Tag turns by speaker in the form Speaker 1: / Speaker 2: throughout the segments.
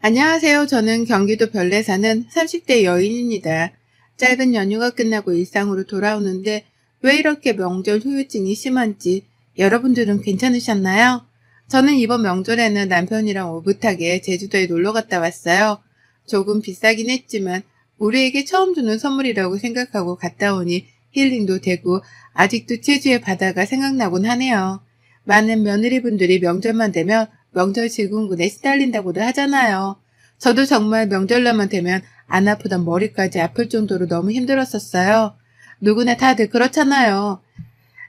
Speaker 1: 안녕하세요. 저는 경기도 별내 사는 30대 여인입니다. 짧은 연휴가 끝나고 일상으로 돌아오는데 왜 이렇게 명절 후유증이 심한지 여러분들은 괜찮으셨나요? 저는 이번 명절에는 남편이랑 오붓하게 제주도에 놀러 갔다 왔어요. 조금 비싸긴 했지만 우리에게 처음 주는 선물이라고 생각하고 갔다 오니 힐링도 되고 아직도 제주의 바다가 생각나곤 하네요. 많은 며느리분들이 명절만 되면 명절 증후군에 시달린다고도 하잖아요. 저도 정말 명절날만 되면 안 아프던 머리까지 아플 정도로 너무 힘들었었어요. 누구나 다들 그렇잖아요.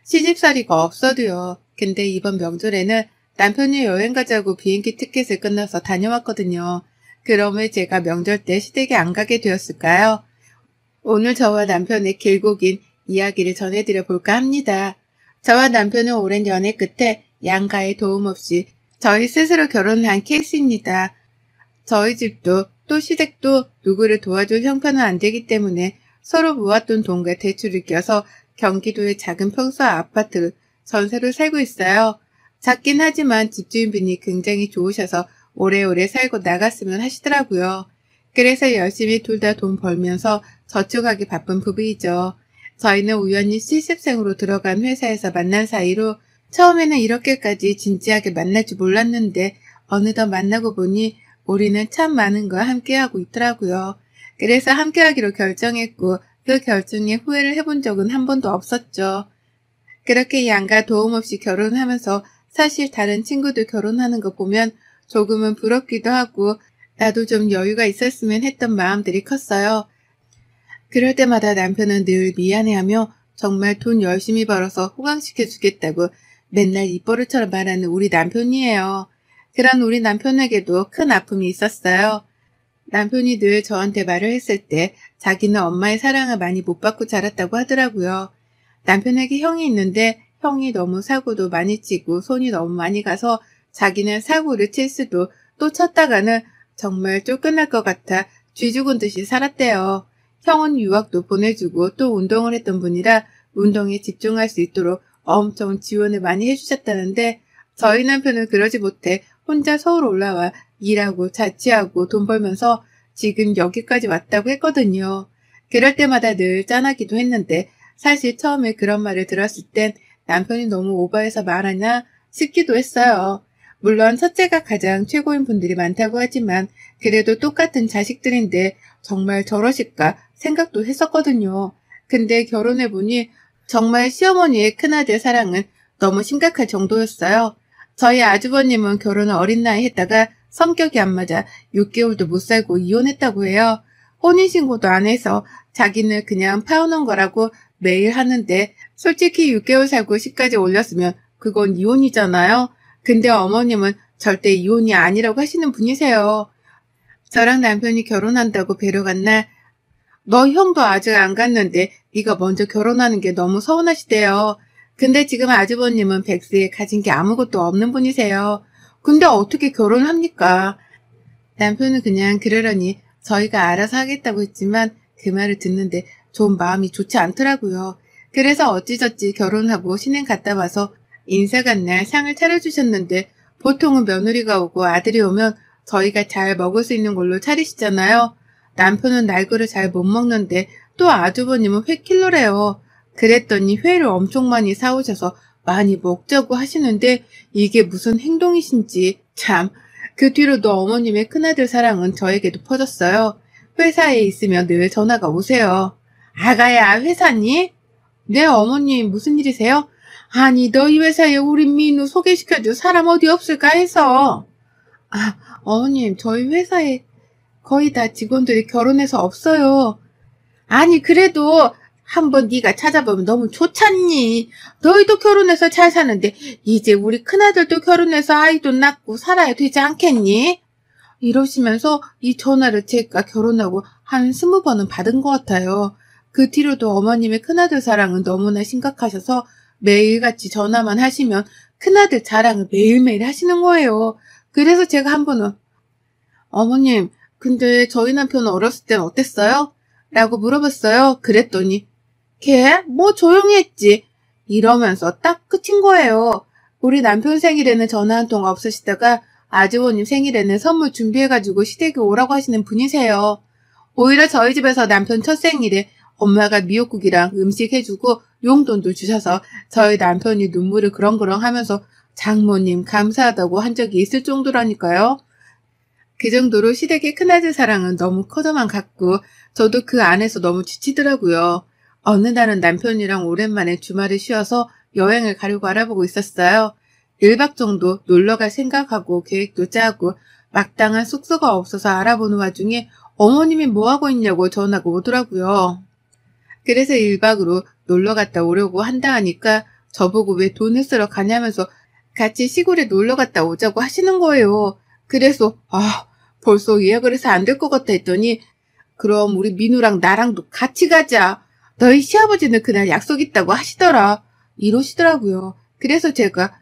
Speaker 1: 시집살이가 없어도요. 근데 이번 명절에는 남편이 여행 가자고 비행기 티켓을 끊어서 다녀왔거든요. 그럼 왜 제가 명절 때 시댁에 안 가게 되었을까요? 오늘 저와 남편의 길고 긴 이야기를 전해드려 볼까 합니다. 저와 남편은 오랜 연애 끝에 양가의 도움 없이 저희 스스로 결혼한 케이스입니다. 저희 집도 또 시댁도 누구를 도와줄 형편은 안 되기 때문에 서로 모았던 돈과 대출을 껴서 경기도의 작은 평수 아파트 전세로 살고 있어요. 작긴 하지만 집주인분이 굉장히 좋으셔서 오래오래 살고 나갔으면 하시더라고요. 그래서 열심히 둘 다 돈 벌면서 저축하기 바쁜 부부이죠. 저희는 우연히 실습생으로 들어간 회사에서 만난 사이로 처음에는 이렇게까지 진지하게 만날 줄 몰랐는데 어느덧 만나고 보니 우리는 참 많은 걸 함께하고 있더라고요. 그래서 함께하기로 결정했고 그 결정에 후회를 해본 적은 한 번도 없었죠. 그렇게 양가 도움 없이 결혼하면서 사실 다른 친구들 결혼하는 거 보면 조금은 부럽기도 하고 나도 좀 여유가 있었으면 했던 마음들이 컸어요. 그럴 때마다 남편은 늘 미안해하며 정말 돈 열심히 벌어서 호강시켜 주겠다고 맨날 입버릇처럼 말하는 우리 남편이에요. 그런 우리 남편에게도 큰 아픔이 있었어요. 남편이 늘 저한테 말을 했을 때 자기는 엄마의 사랑을 많이 못 받고 자랐다고 하더라고요. 남편에게 형이 있는데 형이 너무 사고도 많이 치고 손이 너무 많이 가서 자기는 사고를 칠 수도 또 쳤다가는 정말 쫓겨날 것 같아 쥐 죽은 듯이 살았대요. 형은 유학도 보내주고 또 운동을 했던 분이라 운동에 집중할 수 있도록 엄청 지원을 많이 해주셨다는데 저희 남편은 그러지 못해 혼자 서울 올라와 일하고 자취하고 돈 벌면서 지금 여기까지 왔다고 했거든요. 그럴 때마다 늘 짠하기도 했는데 사실 처음에 그런 말을 들었을 땐 남편이 너무 오버해서 말하나 싶기도 했어요. 물론 첫째가 가장 최고인 분들이 많다고 하지만 그래도 똑같은 자식들인데 정말 저러실까 생각도 했었거든요. 근데 결혼해보니 정말 시어머니의 큰아들 사랑은 너무 심각할 정도였어요. 저희 아주버님은 결혼을 어린 나이에 했다가 성격이 안 맞아 6개월도 못 살고 이혼했다고 해요. 혼인신고도 안 해서 자기는 그냥 파혼한 거라고 매일 하는데 솔직히 6개월 살고 시까지 올렸으면 그건 이혼이잖아요. 근데 어머님은 절대 이혼이 아니라고 하시는 분이세요. 저랑 남편이 결혼한다고 뵈러 간 날 너 형도 아직 안 갔는데 네가 먼저 결혼하는 게 너무 서운하시대요. 근데 지금 아주버님은 백수에 가진 게 아무것도 없는 분이세요. 근데 어떻게 결혼을 합니까? 남편은 그냥 그러려니 저희가 알아서 하겠다고 했지만 그 말을 듣는데 좀 마음이 좋지 않더라고요. 그래서 어찌저찌 결혼하고 신행 갔다 와서 인사 간 날 상을 차려주셨는데 보통은 며느리가 오고 아들이 오면 저희가 잘 먹을 수 있는 걸로 차리시잖아요. 남편은 날거를 잘 못 먹는데 또 아주버님은 회 킬러래요. 그랬더니 회를 엄청 많이 사오셔서 많이 먹자고 하시는데 이게 무슨 행동이신지 참. 그 뒤로도 어머님의 큰아들 사랑은 저에게도 퍼졌어요. 회사에 있으면 늘 전화가 오세요. 아가야 회사니? 네 어머님 무슨 일이세요? 아니 너희 회사에 우리 민우 소개시켜줄 사람 어디 없을까 해서. 아 어머님 저희 회사에 거의 다 직원들이 결혼해서 없어요. 아니 그래도 한번 네가 찾아보면 너무 좋잖니. 너희도 결혼해서 잘 사는데 이제 우리 큰아들도 결혼해서 아이도 낳고 살아야 되지 않겠니? 이러시면서 이 전화를 제가 결혼하고 한 20번은 받은 것 같아요. 그 뒤로도 어머님의 큰아들 사랑은 너무나 심각하셔서 매일같이 전화만 하시면 큰아들 자랑을 매일매일 하시는 거예요. 그래서 제가 한 번은 어머님 근데 저희 남편은 어렸을 땐 어땠어요? 라고 물어봤어요. 그랬더니 걔? 뭐 조용히 했지. 이러면서 딱 끝인 거예요. 우리 남편 생일에는 전화 한 통 없으시다가 아주버님 생일에는 선물 준비해가지고 시댁에 오라고 하시는 분이세요. 오히려 저희 집에서 남편 첫 생일에 엄마가 미역국이랑 음식 해주고 용돈도 주셔서 저희 남편이 눈물을 그렁그렁 하면서 장모님 감사하다고 한 적이 있을 정도라니까요. 그 정도로 시댁의 큰아들 사랑은 너무 커져만 갔고 저도 그 안에서 너무 지치더라고요. 어느 날은 남편이랑 오랜만에 주말에 쉬어서 여행을 가려고 알아보고 있었어요. 1박 정도 놀러갈 생각하고 계획도 짜고 마땅한 숙소가 없어서 알아보는 와중에 어머님이 뭐하고 있냐고 전화가 오더라고요. 그래서 1박으로 놀러 갔다 오려고 한다 하니까 저보고 왜 돈을 쓰러 가냐면서 같이 시골에 놀러 갔다 오자고 하시는 거예요. 그래서 벌써 예약을 해서 안 될 것 같다 했더니 그럼 우리 민우랑 나랑도 같이 가자. 너희 시아버지는 그날 약속 있다고 하시더라. 이러시더라고요. 그래서 제가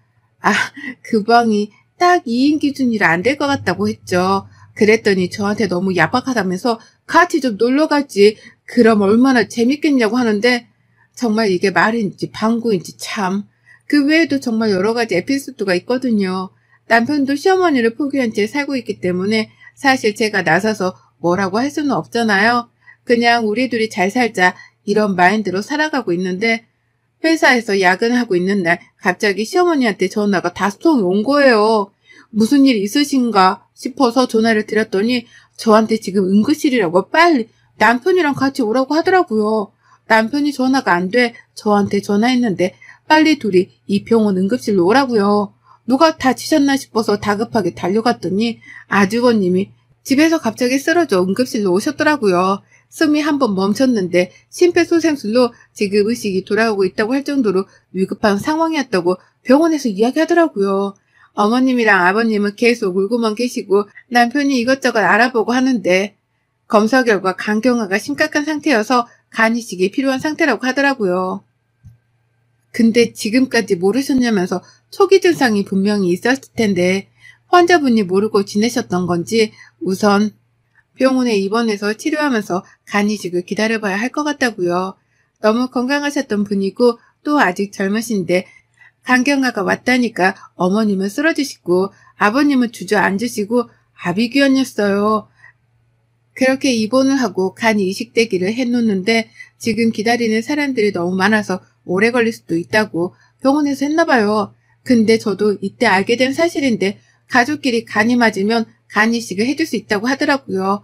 Speaker 1: 그 방이 딱 2인 기준이라 안 될 것 같다고 했죠. 그랬더니 저한테 너무 야박하다면서 같이 좀 놀러 가지. 그럼 얼마나 재밌겠냐고 하는데 정말 이게 말인지 방구인지 참. 그 외에도 정말 여러 가지 에피소드가 있거든요. 남편도 시어머니를 포기한 채 살고 있기 때문에 사실 제가 나서서 뭐라고 할 수는 없잖아요. 그냥 우리 둘이 잘 살자 이런 마인드로 살아가고 있는데 회사에서 야근하고 있는 날 갑자기 시어머니한테 전화가 5통이 온 거예요. 무슨 일 있으신가 싶어서 전화를 드렸더니 저한테 지금 응급실이라고 빨리 남편이랑 같이 오라고 하더라고요. 남편이 전화가 안 돼 저한테 전화했는데 빨리 둘이 이병원 응급실로 오라고요. 누가 다치셨나 싶어서 다급하게 달려갔더니 아주버님이 집에서 갑자기 쓰러져 응급실로 오셨더라고요. 숨이 한번 멈췄는데 심폐소생술로 지금 의식이 돌아오고 있다고 할 정도로 위급한 상황이었다고 병원에서 이야기하더라고요. 어머님이랑 아버님은 계속 울고만 계시고 남편이 이것저것 알아보고 하는데 검사 결과 간경화가 심각한 상태여서 간이식이 필요한 상태라고 하더라고요. 근데 지금까지 모르셨냐면서 초기 증상이 분명히 있었을 텐데 환자분이 모르고 지내셨던 건지 우선 병원에 입원해서 치료하면서 간이식을 기다려봐야 할 것 같다고요. 너무 건강하셨던 분이고 또 아직 젊으신데 간경화가 왔다니까 어머님은 쓰러지시고 아버님은 주저앉으시고 아비규환이었어요. 그렇게 입원을 하고 간 이식되기를 해놓는데 지금 기다리는 사람들이 너무 많아서 오래 걸릴 수도 있다고 병원에서 했나봐요. 근데 저도 이때 알게 된 사실인데 가족끼리 간이 맞으면 간 이식을 해줄 수 있다고 하더라고요.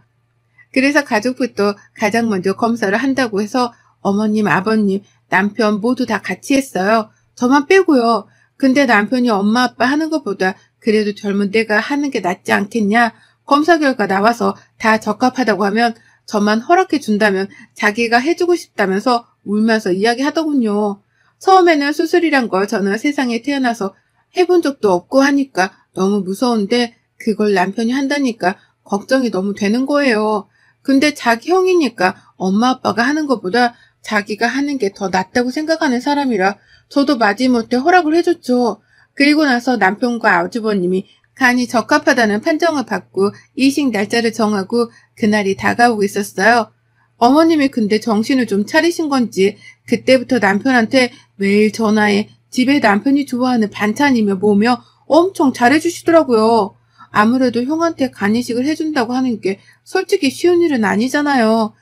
Speaker 1: 그래서 가족부터 가장 먼저 검사를 한다고 해서 어머님, 아버님, 남편 모두 다 같이 했어요. 저만 빼고요. 근데 남편이 엄마 아빠 하는 것보다 그래도 젊은 내가 하는 게 낫지 않겠냐. 검사 결과 나와서 다 적합하다고 하면 저만 허락해 준다면 자기가 해주고 싶다면서 울면서 이야기하더군요. 처음에는 수술이란 걸 저는 세상에 태어나서 해본 적도 없고 하니까 너무 무서운데 그걸 남편이 한다니까 걱정이 너무 되는 거예요. 근데 자기 형이니까 엄마 아빠가 하는 것보다 자기가 하는 게 더 낫다고 생각하는 사람이라 저도 마지못해 허락을 해줬죠. 그리고 나서 남편과 아주버님이 간이 적합하다는 판정을 받고 이식 날짜를 정하고 그날이 다가오고 있었어요. 어머님이 근데 정신을 좀 차리신 건지 그때부터 남편한테 매일 전화해 집에 남편이 좋아하는 반찬이며 뭐며 엄청 잘해주시더라고요. 아무래도 형한테 간이식을 해준다고 하는 게 솔직히 쉬운 일은 아니잖아요.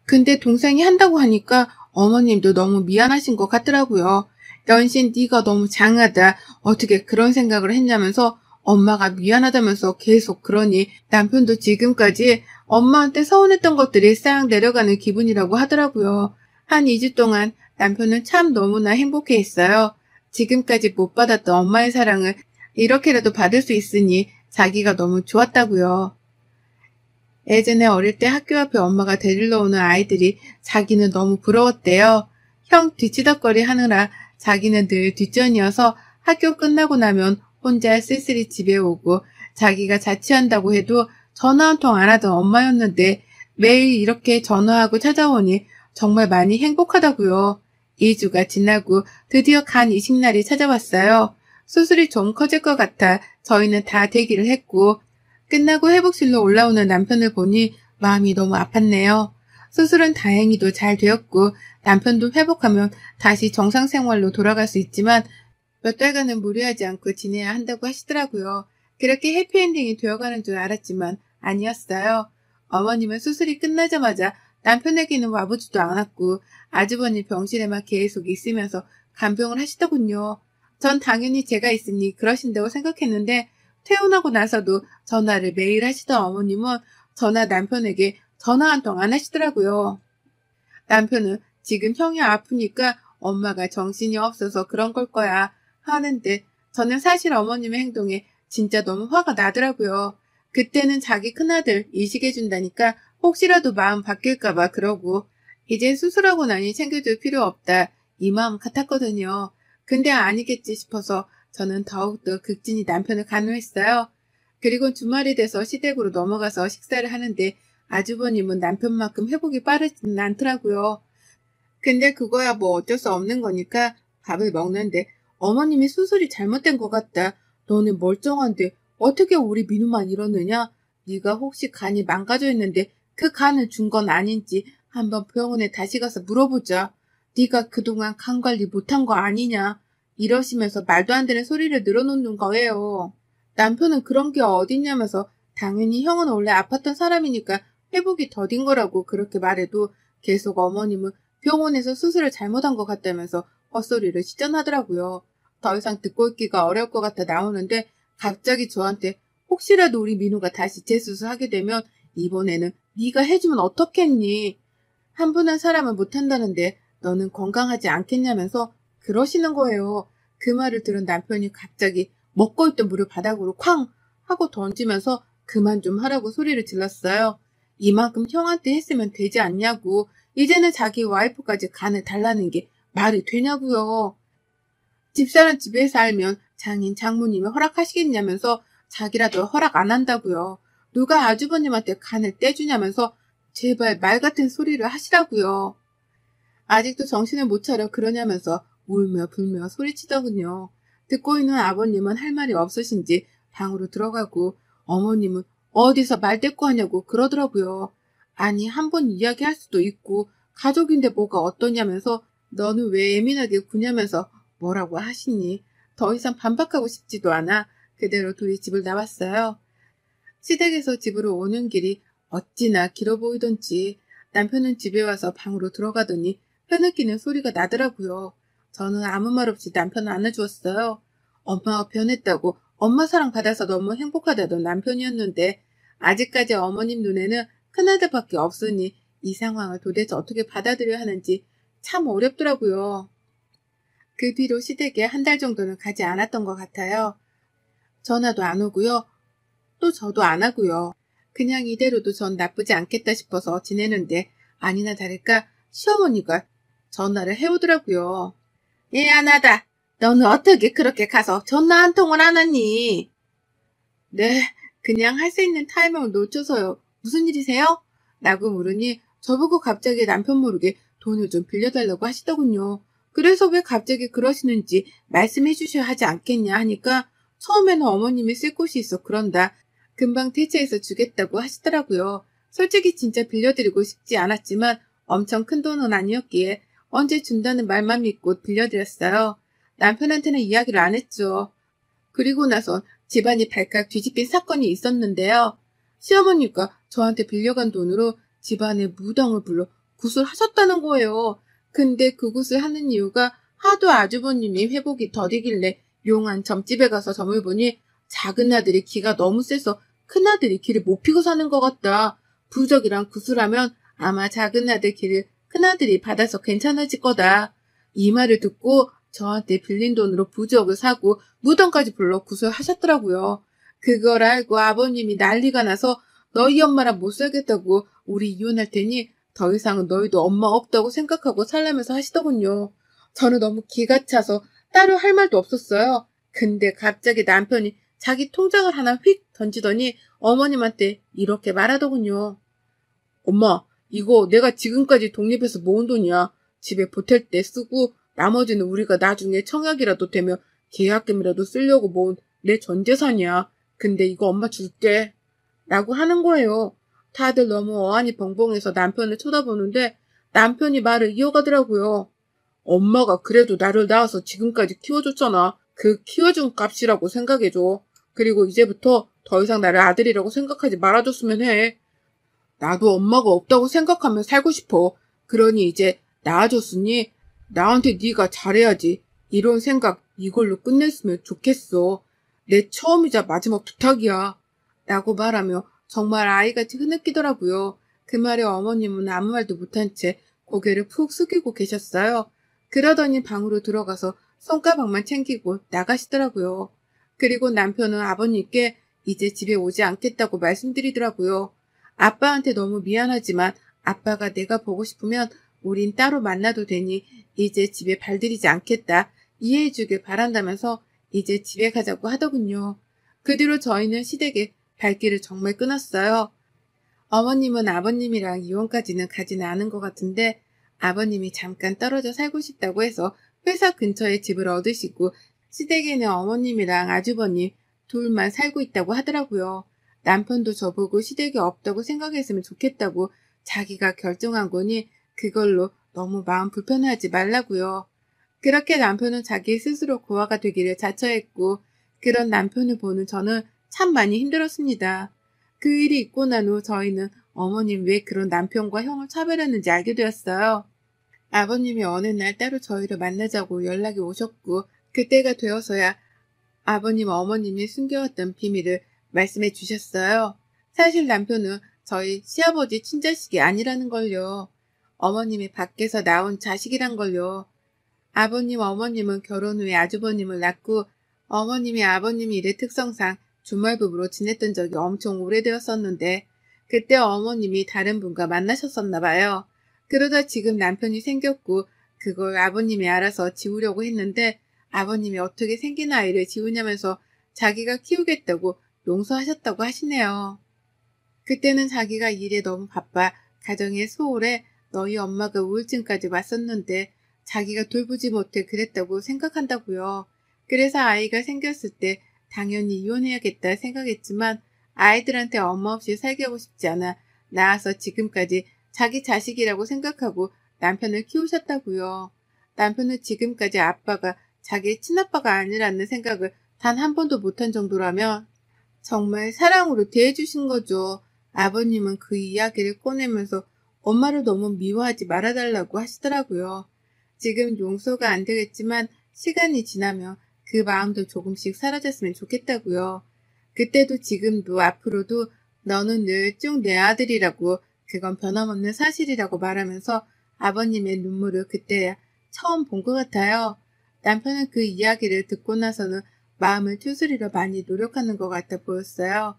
Speaker 1: 근데 동생이 한다고 하니까 어머님도 너무 미안하신 것 같더라고요. 연신 네가 너무 장하다. 어떻게 그런 생각을 했냐면서 엄마가 미안하다면서 계속 그러니 남편도 지금까지 엄마한테 서운했던 것들이 싹 내려가는 기분이라고 하더라고요. 한 2주 동안 남편은 참 너무나 행복해했어요. 지금까지 못 받았던 엄마의 사랑을 이렇게라도 받을 수 있으니 자기가 너무 좋았다고요. 예전에 어릴 때 학교 앞에 엄마가 데리러 오는 아이들이 자기는 너무 부러웠대요. 형 뒤치덕거리 하느라 자기는 늘 뒷전이어서 학교 끝나고 나면 혼자 쓸쓸히 집에 오고 자기가 자취한다고 해도 전화 한 통 안 하던 엄마였는데 매일 이렇게 전화하고 찾아오니 정말 많이 행복하다고요. 2주가 지나고 드디어 간 이식날이 찾아왔어요. 수술이 좀 커질 것 같아 저희는 다 대기를 했고 끝나고 회복실로 올라오는 남편을 보니 마음이 너무 아팠네요. 수술은 다행히도 잘 되었고 남편도 회복하면 다시 정상 생활로 돌아갈 수 있지만 몇 달간은 무리하지 않고 지내야 한다고 하시더라고요. 그렇게 해피엔딩이 되어가는 줄 알았지만 아니었어요. 어머님은 수술이 끝나자마자 남편에게는 와보지도 않았고 아주버님 병실에만 계속 있으면서 간병을 하시더군요. 전 당연히 제가 있으니 그러신다고 생각했는데 퇴원하고 나서도 전화를 매일 하시던 어머님은 전화 남편에게 전화 한 통 안 하시더라고요. 남편은 지금 형이 아프니까 엄마가 정신이 없어서 그런 걸 거야 하는데 저는 사실 어머님의 행동에 진짜 너무 화가 나더라고요. 그때는 자기 큰아들 이식해준다니까 혹시라도 마음 바뀔까봐 그러고 이제 수술하고 나니 챙겨줄 필요 없다 이 마음 같았거든요. 근데 아니겠지 싶어서 저는 더욱더 극진히 남편을 간호했어요. 그리고 주말이 돼서 시댁으로 넘어가서 식사를 하는데 아주버님은 남편만큼 회복이 빠르지는 않더라고요. 근데 그거야 뭐 어쩔 수 없는 거니까 밥을 먹는데 어머님이 수술이 잘못된 것 같다. 너는 멀쩡한데 어떻게 우리 민우만 이러느냐? 네가 혹시 간이 망가져 있는데 그 간을 준 건 아닌지 한번 병원에 다시 가서 물어보자. 네가 그동안 간 관리 못한 거 아니냐? 이러시면서 말도 안 되는 소리를 늘어놓는 거예요. 남편은 그런 게 어딨냐면서 당연히 형은 원래 아팠던 사람이니까 회복이 더딘 거라고 그렇게 말해도 계속 어머님은 병원에서 수술을 잘못한 것 같다면서 헛소리를 시전하더라고요. 더 이상 듣고 있기가 어려울 것 같아 나오는데 갑자기 저한테 혹시라도 우리 민우가 다시 재수술하게 되면 이번에는 네가 해주면 어떻겠니? 한 분 한 사람은 못한다는데 너는 건강하지 않겠냐면서 그러시는 거예요. 그 말을 들은 남편이 갑자기 먹고 있던 물을 바닥으로 쾅 하고 던지면서 그만 좀 하라고 소리를 질렀어요. 이만큼 형한테 했으면 되지 않냐고. 이제는 자기 와이프까지 간을 달라는 게 말이 되냐고요. 집사람 집에 살면 장인 장모님이 허락하시겠냐면서 자기라도 허락 안 한다고요. 누가 아주버님한테 간을 떼주냐면서 제발 말 같은 소리를 하시라고요. 아직도 정신을 못 차려 그러냐면서 울며 불며 소리치더군요. 듣고 있는 아버님은 할 말이 없으신지 방으로 들어가고 어머님은 어디서 말대꾸 하냐고 그러더라고요. 아니 한 번 이야기할 수도 있고 가족인데 뭐가 어떠냐면서 너는 왜 예민하게 구냐면서 뭐라고 하시니? 더 이상 반박하고 싶지도 않아 그대로 둘이 집을 나왔어요. 시댁에서 집으로 오는 길이 어찌나 길어 보이던지 남편은 집에 와서 방으로 들어가더니 흐느끼는 소리가 나더라고요. 저는 아무 말 없이 남편을 안아주었어요. 엄마가 변했다고 엄마 사랑 받아서 너무 행복하다던 남편이었는데 아직까지 어머님 눈에는 큰아들밖에 없으니 이 상황을 도대체 어떻게 받아들여야 하는지 참 어렵더라고요. 그 뒤로 시댁에 한 달 정도는 가지 않았던 것 같아요. 전화도 안 오고요. 또 저도 안 하고요. 그냥 이대로도 전 나쁘지 않겠다 싶어서 지내는데 아니나 다를까 시어머니가 전화를 해오더라고요. 미안하다. 너는 어떻게 그렇게 가서 전화 한 통을 안 하니? 네, 그냥 할 수 있는 타이밍을 놓쳐서요. 무슨 일이세요? 라고 물으니 저보고 갑자기 남편 모르게 돈을 좀 빌려달라고 하시더군요. 그래서 왜 갑자기 그러시는지 말씀해 주셔야 하지 않겠냐 하니까 처음에는 어머님이 쓸 곳이 있어 그런다. 금방 대체해서 주겠다고 하시더라고요. 솔직히 진짜 빌려드리고 싶지 않았지만 엄청 큰 돈은 아니었기에 언제 준다는 말만 믿고 빌려드렸어요. 남편한테는 이야기를 안 했죠. 그리고 나선 집안이 발칵 뒤집힌 사건이 있었는데요. 시어머니가 저한테 빌려간 돈으로 집안에 무당을 불러 굿을 하셨다는 거예요. 근데 그 굿을 하는 이유가 하도 아주버님이 회복이 더디길래 용한 점집에 가서 점을 보니 작은 아들이 기가 너무 세서 큰 아들이 기를 못 피고 사는 것 같다. 부적이랑 굿을 하면 아마 작은 아들 기를 큰 아들이 받아서 괜찮아질 거다. 이 말을 듣고 저한테 빌린 돈으로 부적을 사고 무덤까지 불러 굿을 하셨더라고요. 그걸 알고 아버님이 난리가 나서 너희 엄마랑 못 살겠다고 우리 이혼할 테니 더 이상은 너희도 엄마 없다고 생각하고 살라면서 하시더군요. 저는 너무 기가 차서 따로 할 말도 없었어요. 근데 갑자기 남편이 자기 통장을 하나 휙 던지더니 어머님한테 이렇게 말하더군요. 엄마, 이거 내가 지금까지 독립해서 모은 돈이야. 집에 보탤 때 쓰고 나머지는 우리가 나중에 청약이라도 되면 계약금이라도 쓰려고 모은 내 전재산이야. 근데 이거 엄마 줄게. 라고 하는 거예요. 다들 너무 어안이 벙벙해서 남편을 쳐다보는데 남편이 말을 이어가더라고요. 엄마가 그래도 나를 낳아서 지금까지 키워줬잖아. 그 키워준 값이라고 생각해줘. 그리고 이제부터 더 이상 나를 아들이라고 생각하지 말아줬으면 해. 나도 엄마가 없다고 생각하며 살고 싶어. 그러니 이제 낳아줬으니 나한테 네가 잘해야지. 이런 생각 이걸로 끝냈으면 좋겠어. 내 처음이자 마지막 부탁이야. 라고 말하며 정말 아이같이 흐느끼더라고요. 그 말에 어머님은 아무 말도 못한 채 고개를 푹 숙이고 계셨어요. 그러더니 방으로 들어가서 손가방만 챙기고 나가시더라고요. 그리고 남편은 아버님께 이제 집에 오지 않겠다고 말씀드리더라고요. 아빠한테 너무 미안하지만 아빠가 내가 보고 싶으면 우린 따로 만나도 되니 이제 집에 발들이지 않겠다. 이해해주길 바란다면서 이제 집에 가자고 하더군요. 그 뒤로 저희는 시댁에 발길을 정말 끊었어요. 어머님은 아버님이랑 이혼까지는 가지는 않은 것 같은데 아버님이 잠깐 떨어져 살고 싶다고 해서 회사 근처에 집을 얻으시고 시댁에는 어머님이랑 아주버님 둘만 살고 있다고 하더라고요. 남편도 저보고 시댁이 없다고 생각했으면 좋겠다고 자기가 결정한 거니 그걸로 너무 마음 불편해하지 말라고요. 그렇게 남편은 자기 스스로 고아가 되기를 자처했고 그런 남편을 보는 저는 참 많이 힘들었습니다. 그 일이 있고 난 후 저희는 어머님 왜 그런 남편과 형을 차별했는지 알게 되었어요. 아버님이 어느 날 따로 저희를 만나자고 연락이 오셨고 그때가 되어서야 아버님 어머님이 숨겨왔던 비밀을 말씀해 주셨어요. 사실 남편은 저희 시아버지 친자식이 아니라는 걸요. 어머님이 밖에서 나온 자식이란 걸요. 아버님 어머님은 결혼 후에 아주버님을 낳고 어머님이 아버님 일의 특성상 주말부부로 지냈던 적이 엄청 오래되었었는데 그때 어머님이 다른 분과 만나셨었나 봐요. 그러다 지금 남편이 생겼고 그걸 아버님이 알아서 지우려고 했는데 아버님이 어떻게 생긴 아이를 지우냐면서 자기가 키우겠다고 용서하셨다고 하시네요. 그때는 자기가 일에 너무 바빠 가정에 소홀해 너희 엄마가 우울증까지 왔었는데 자기가 돌보지 못해 그랬다고 생각한다고요. 그래서 아이가 생겼을 때 당연히 이혼해야겠다 생각했지만 아이들한테 엄마 없이 살게 하고 싶지 않아 낳아서 지금까지 자기 자식이라고 생각하고 남편을 키우셨다고요. 남편은 지금까지 아빠가 자기 친아빠가 아니라는 생각을 단 한 번도 못한 정도라면 정말 사랑으로 대해주신 거죠. 아버님은 그 이야기를 꺼내면서 엄마를 너무 미워하지 말아달라고 하시더라고요. 지금 용서가 안 되겠지만 시간이 지나면 그 마음도 조금씩 사라졌으면 좋겠다고요. 그때도 지금도 앞으로도 너는 늘 쭉 내 아들이라고 그건 변함없는 사실이라고 말하면서 아버님의 눈물을 그때야 처음 본 것 같아요. 남편은 그 이야기를 듣고 나서는 마음을 추스리려 많이 노력하는 것 같아 보였어요.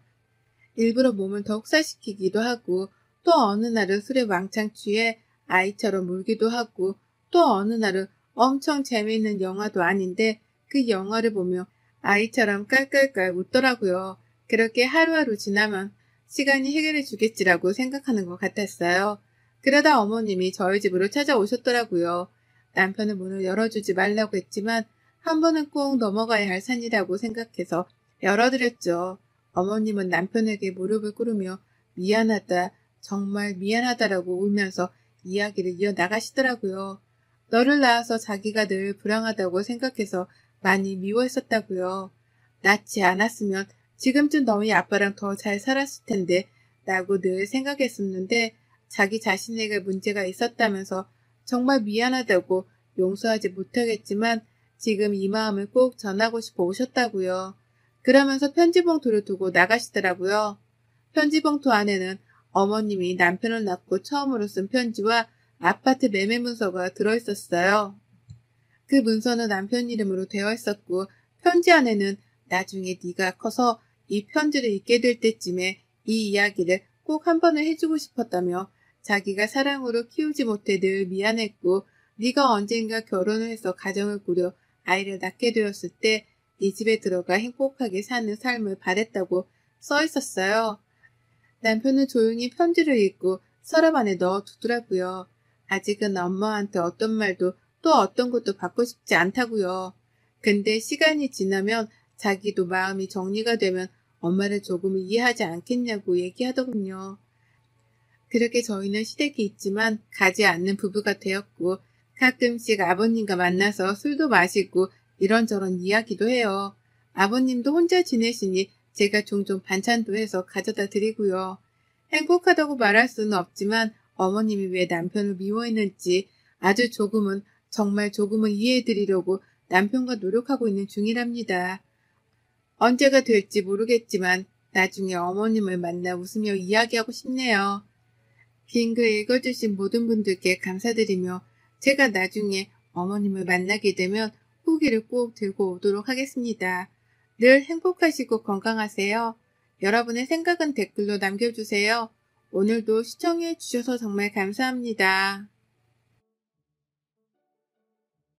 Speaker 1: 일부러 몸을 더 혹사시키기도 하고 또 어느 날은 술에 왕창 취해 아이처럼 울기도 하고 또 어느 날은 엄청 재미있는 영화도 아닌데 그 영화를 보며 아이처럼 깔깔깔 웃더라고요. 그렇게 하루하루 지나면 시간이 해결해 주겠지라고 생각하는 것 같았어요. 그러다 어머님이 저희 집으로 찾아오셨더라고요. 남편은 문을 열어주지 말라고 했지만 한 번은 꼭 넘어가야 할 산이라고 생각해서 열어드렸죠. 어머님은 남편에게 무릎을 꿇으며 미안하다, 정말 미안하다라고 울면서 이야기를 이어나가시더라고요. 너를 낳아서 자기가 늘 불쌍하다고 생각해서 많이 미워했었다고요. 낳지 않았으면 지금쯤 너희 아빠랑 더 잘 살았을 텐데 라고 늘 생각했었는데 자기 자신에게 문제가 있었다면서 정말 미안하다고 용서하지 못하겠지만 지금 이 마음을 꼭 전하고 싶어 오셨다고요. 그러면서 편지봉투를 두고 나가시더라고요. 편지봉투 안에는 어머님이 남편을 낳고 처음으로 쓴 편지와 아파트 매매 문서가 들어있었어요. 그 문서는 남편 이름으로 되어 있었고 편지 안에는 나중에 네가 커서 이 편지를 읽게 될 때쯤에 이 이야기를 꼭 한 번은 해주고 싶었다며 자기가 사랑으로 키우지 못해 늘 미안했고 네가 언젠가 결혼을 해서 가정을 꾸려 아이를 낳게 되었을 때 네 집에 들어가 행복하게 사는 삶을 바랬다고 써 있었어요. 남편은 조용히 편지를 읽고 서랍 안에 넣어두더라고요. 아직은 엄마한테 어떤 말도 또 어떤 것도 받고 싶지 않다고요. 근데 시간이 지나면 자기도 마음이 정리가 되면 엄마를 조금 이해하지 않겠냐고 얘기하더군요. 그렇게 저희는 시댁이 있지만 가지 않는 부부가 되었고 가끔씩 아버님과 만나서 술도 마시고 이런저런 이야기도 해요. 아버님도 혼자 지내시니 제가 종종 반찬도 해서 가져다 드리고요. 행복하다고 말할 수는 없지만 어머님이 왜 남편을 미워했는지 아주 조금은, 정말 조금은 이해해 드리려고 남편과 노력하고 있는 중이랍니다. 언제가 될지 모르겠지만 나중에 어머님을 만나 웃으며 이야기하고 싶네요. 긴 글 읽어주신 모든 분들께 감사드리며 제가 나중에 어머님을 만나게 되면 후기를 꼭 들고 오도록 하겠습니다. 늘 행복하시고 건강하세요. 여러분의 생각은 댓글로 남겨주세요. 오늘도 시청해 주셔서 정말 감사합니다.